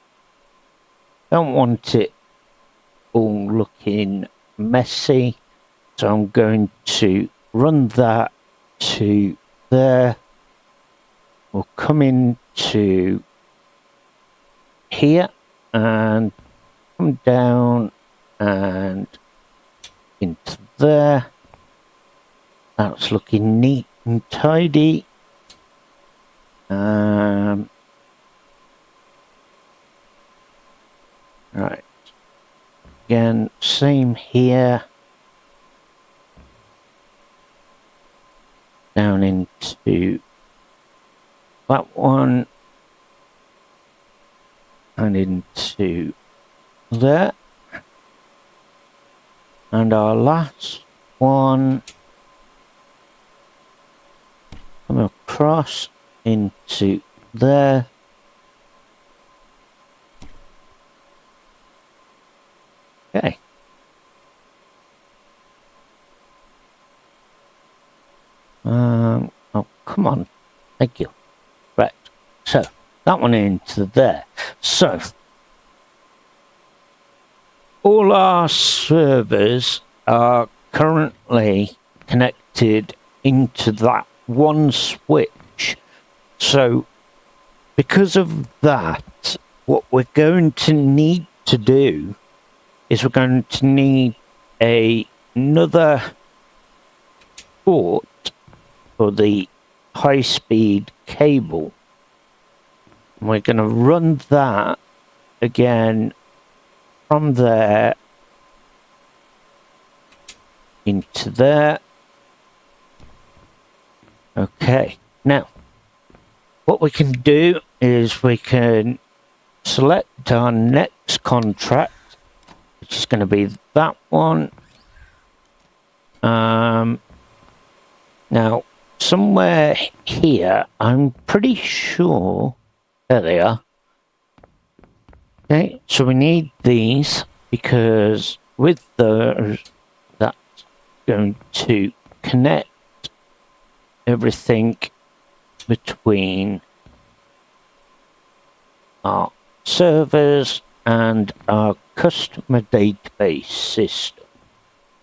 don't want it all looking messy. So I'm going to run that to there. We'll come into here and come down and into there. That's looking neat and tidy. Right. Again, same here. Down into that one. And into there. And our last one. Come across into there. Okay. Oh, come on. Thank you. Right. So, that one into there. So, all our servers are currently connected into that one switch. So, because of that, what we're going to need to do is we're going to need another port for the high-speed cable. And we're going to run that again from there into there. Okay, now what we can do is we can select our next contract, which is going to be that one. Now, somewhere here, I'm pretty sure, there they are. Okay, so we need these because with those, that's going to connect everything between our servers and our customer database system.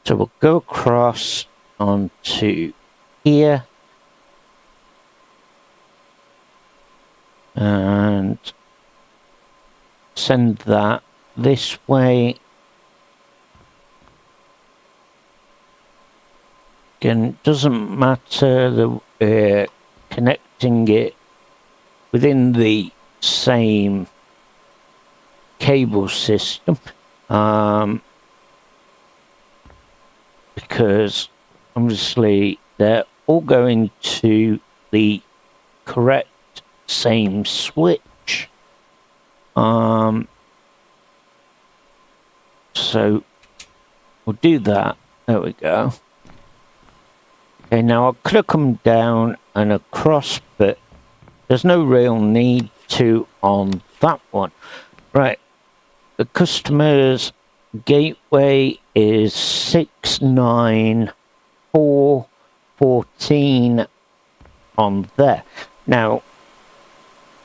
So we'll go across onto here and send that this way. Again, it doesn't matter that we're connecting it within the same cable system, because obviously they're all going to the correct same switch. So we'll do that. There we go. Okay, now I could have come down and across, but there's no real need to on that one. Right, the customer's gateway is 69414 on there. Now,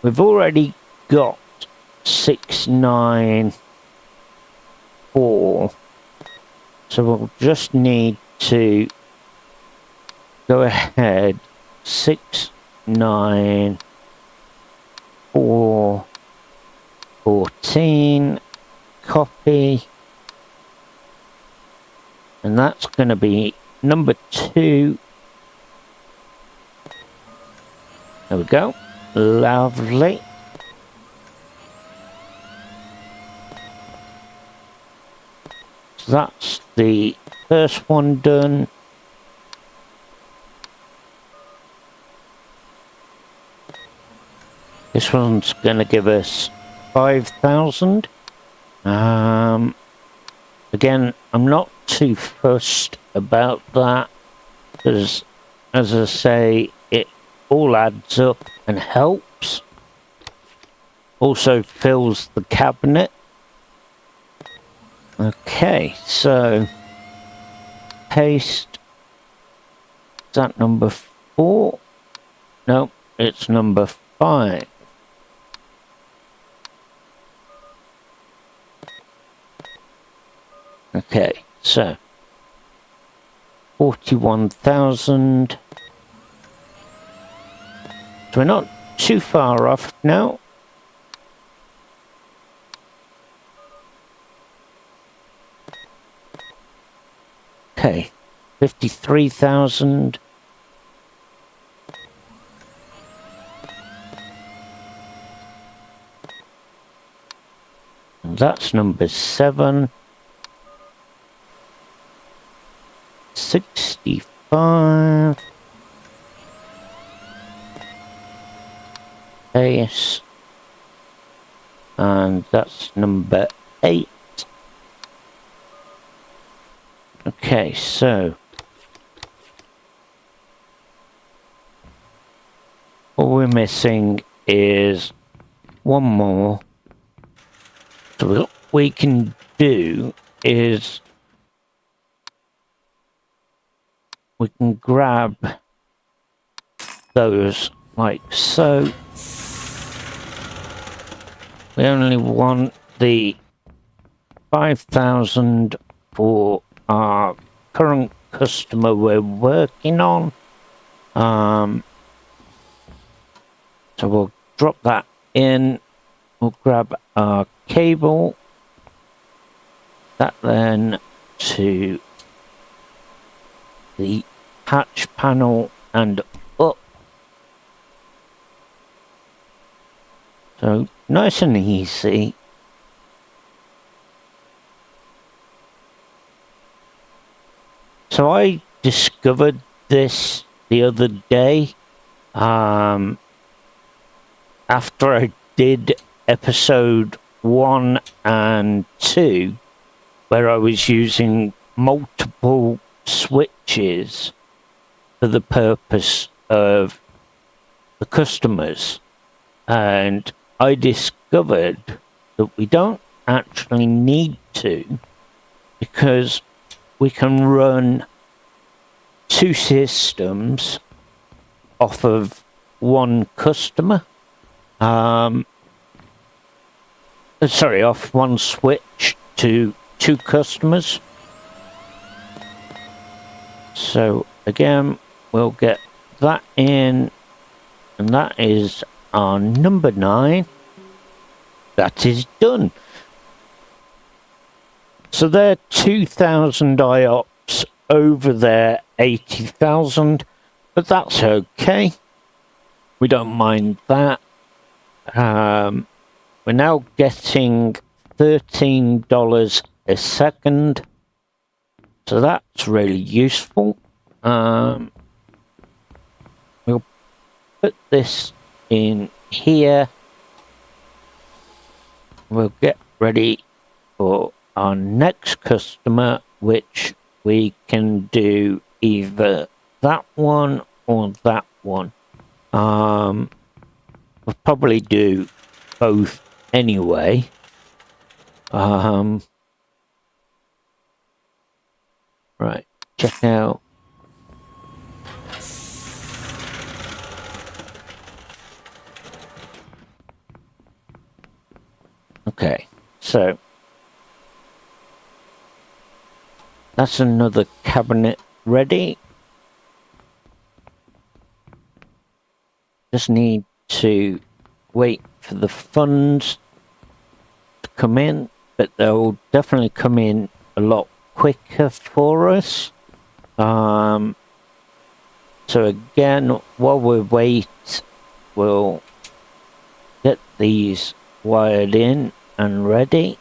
we've already got 694, so we'll just need to go ahead 69414, copy, and that's going to be number 2. There we go. Lovely. So that's the first one done. This one's going to give us 5,000. Again, I'm not too fussed about that, because, as I say, it all adds up and helps. Also fills the cabinet. Okay, so paste. Is that number 4? No, it's number 5. Okay, so 41,000. So we're not too far off now. Okay, 53,000. And that's number 7. 65. Base. And that's number 8. Okay, so all we're missing is one more. So what we can do is we can grab those like so. We only want the 5,000 for our current customer we're working on. So we'll drop that in. We'll grab our cable. That then to the hatch panel and up. So nice and easy. So I discovered this the other day after I did episode 1 and 2, where I was using multiple switches for the purpose of the customers, and I discovered that we don't actually need to, because we can run 2 systems off of one customer. Sorry, off one switch to 2 customers. So again, we'll get that in, and that is our number 9. That is done. So they're 2,000 IOPS over their 80,000, but that's okay. We don't mind that. We're now getting $13 a second, so that's really useful. We'll put this in here. We'll get ready for our next customer, which we can do either that one or that one. We'll probably do both anyway. Right, check out. Okay, so that's another cabinet ready. Just need to wait for the funds to come in, but they'll definitely come in a lot quicker for us. So again, while we wait, we'll get these wired in and ready.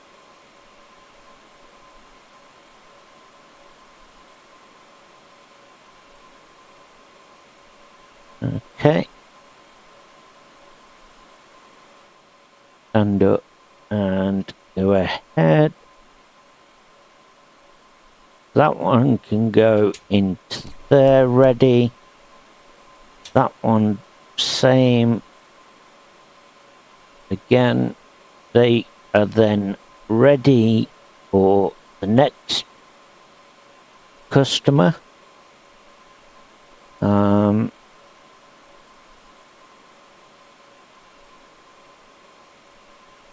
Okay. Stand up and go ahead. That one can go into there ready. That one same. Again, they are then ready for the next customer.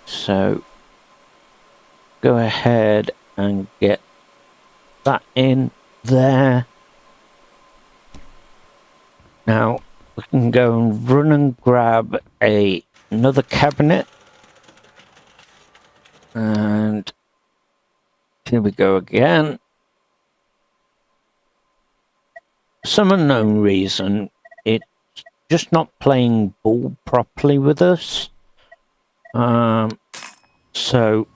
So go ahead and get that in there. Now we can go and run and grab another cabinet, and here we go again. For some unknown reason, it's just not playing ball properly with us. So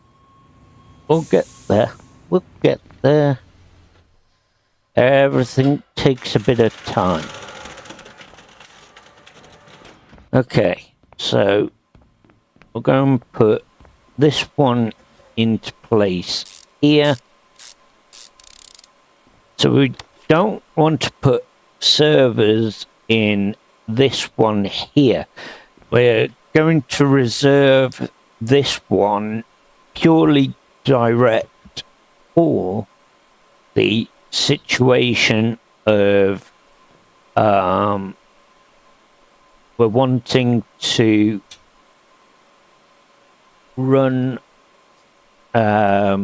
we'll get there. We'll get there. Everything takes a bit of time. Okay, so we'll go and put this one into place here. So we don't want to put servers in this one here. We're going to reserve this one purely direct for the situation of we're wanting to run as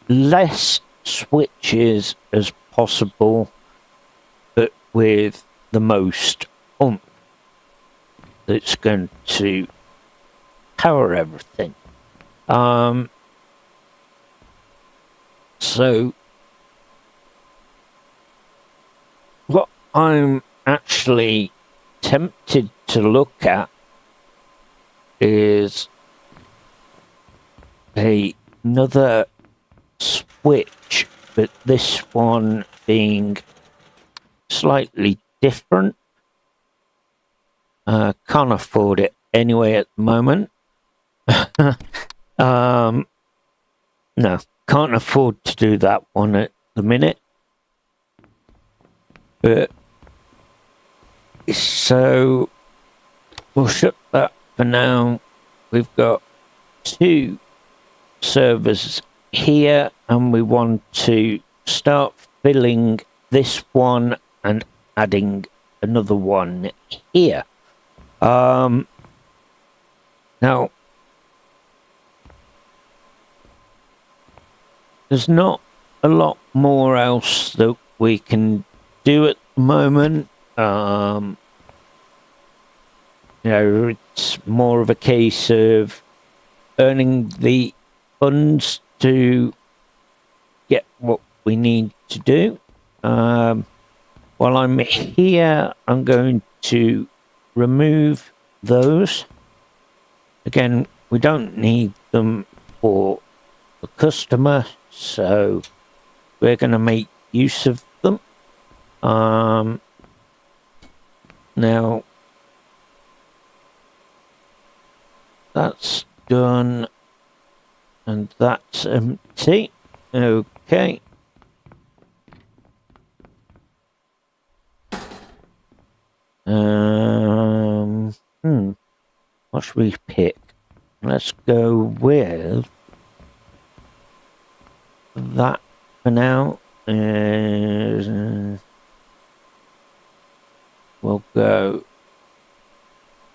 less switches as possible, but with the most oomph that's going to power everything. So what I'm actually tempted to look at is another switch, but this one being slightly different. Can't afford it anyway at the moment. No, can't afford to do that one at the minute. But so we'll shut that for now. We've got 2 servers here, and we want to start filling this one and adding another one here. Now there's not a lot more else that we can do at the moment. It's more of a case of earning the funds to get what we need to do. While I'm here, I'm going to remove those. Again, we don't need them for the customer, so we're going to make use of them. Now, that's done, and that's empty. Okay. What should we pick? Let's go with that for now. We'll go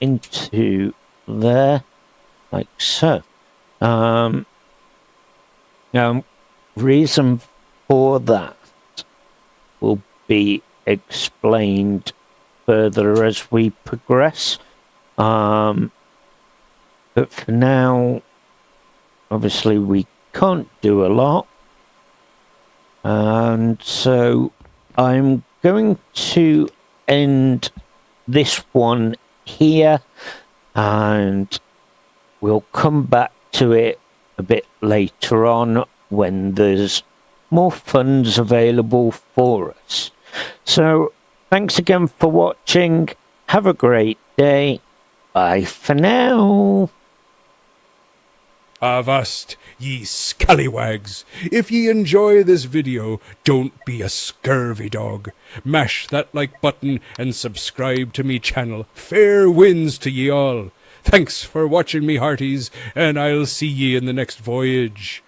into there, like so. Now, reason for that will be explained further as we progress. But for now, obviously we can't do a lot. And so I'm going to end this one here, and we'll come back to it a bit later on when there's more funds available for us. So thanks again for watching. Have a great day. Bye for now. Avast, ye scallywags! If ye enjoy this video, don't be a scurvy dog. Mash that like button and subscribe to me channel. Fair winds to ye all. Thanks for watching me, hearties, and I'll see ye in the next voyage.